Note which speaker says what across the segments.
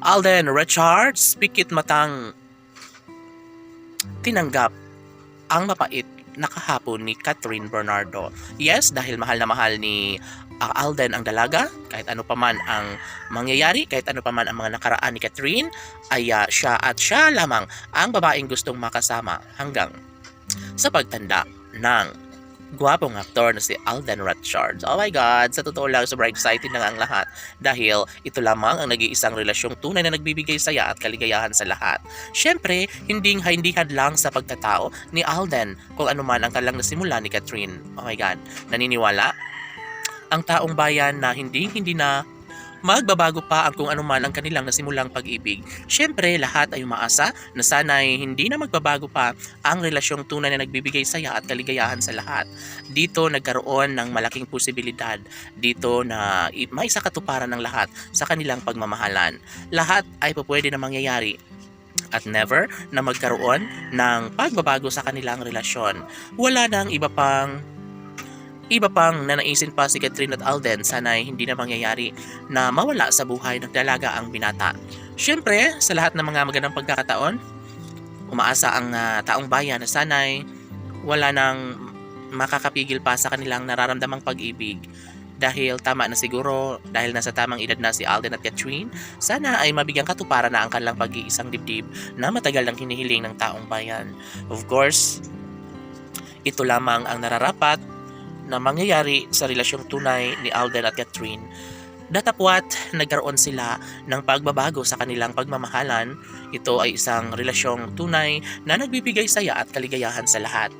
Speaker 1: Alden Richards, pikit matang tinanggap ang mapait na kahapon ni Catherine Bernardo. Yes, dahil mahal na mahal ni Alden ang dalaga, kahit ano paman ang mangyayari, kahit ano paman ang mga nakaraan ni Catherine, ay siya lamang ang babaeng gustong makasama hanggang sa pagtanda ng gwapong aktor na si Alden Richards. Oh my God, sa totoo lang, sobrang excited na nga ang lahat dahil ito lamang ang nag-iisang relasyong tunay na nagbibigay saya at kaligayahan sa lahat. Siyempre, hindi hadlang sa pagkatao ni Alden kung ano man ang kalang nasimula ni Catherine. Oh my God, naniniwala ang taong bayan na hindi na magbabago pa ang kung anuman ang kanilang nasimulang pag-ibig. Siyempre, lahat ay umaasa na sana'y hindi na magbabago pa ang relasyong tunay na nagbibigay saya at kaligayahan sa lahat. Dito nagkaroon ng malaking posibilidad dito na maisakatuparan ng lahat sa kanilang pagmamahalan. Lahat ay pwede na mangyayari at never na magkaroon ng pagbabago sa kanilang relasyon. Wala nang iba pang nanaisin pa si Catherine at Alden, sana'y hindi na mangyayari na mawala sa buhay ng dalaga ang binata. Siyempre, sa lahat ng mga magandang pagkakataon, umaasa ang taong bayan na sana'y wala nang makakapigil pa sa kanilang nararamdamang pag-ibig. Dahil tama na siguro, dahil nasa tamang edad na si Alden at Catherine, sana ay mabigyang katuparan na ang kanilang pag-iisang dibdib na matagal nang hinihiling ng taong bayan. Of course, ito lamang ang nararapat na mangyayari sa relasyong tunay ni Alden at Catherine. Datapwat nagkaroon sila ng pagbabago sa kanilang pagmamahalan. Ito ay isang relasyong tunay na nagbibigay saya at kaligayahan sa lahat.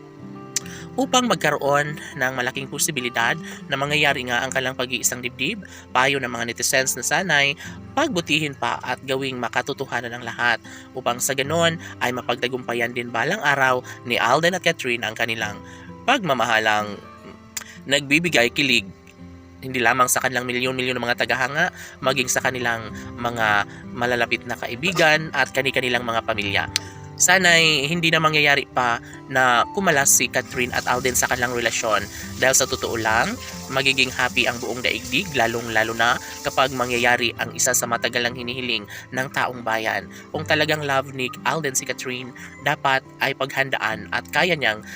Speaker 1: Upang magkaroon ng malaking posibilidad na mangyayari nga ang kanilang pag-iisang dibdib, payo ng mga netizens na sanay pagbutihin pa at gawing makatotohanan ng lahat upang sa ganon ay mapagtagumpayan din balang araw ni Alden at Catherine ang kanilang pagmamahalang nagbibigay kilig hindi lamang sa kanilang milyon-milyon ng mga tagahanga, maging sa kanilang mga malalapit na kaibigan at kani-kanilang mga pamilya. Sana'y hindi na mangyayari pa na kumalas si Catherine at Alden sa kanilang relasyon dahil sa totoo lang, magiging happy ang buong daigdig lalong-lalo na kapag mangyayari ang isa sa matagal lang hinihiling ng taong bayan. Kung talagang love ni Alden si Catherine, dapat ay paghandaan at kaya niyang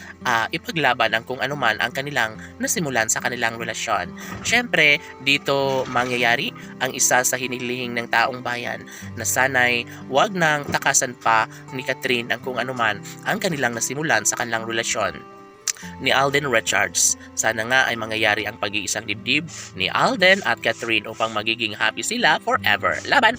Speaker 1: ipaglaban ang kung anuman ang kanilang nasimulan sa kanilang relasyon. Siyempre, dito mangyayari ang isa sa hinihiling ng taong bayan na sana'y wag nang takasan pa ni Catherine ang kung anuman ang kanilang nasimulan sa kanilang relasyon ni Alden Richards. Sana nga ay mangyayari ang pag-iisang dibdib ni Alden at Catherine upang magiging happy sila forever. Laban!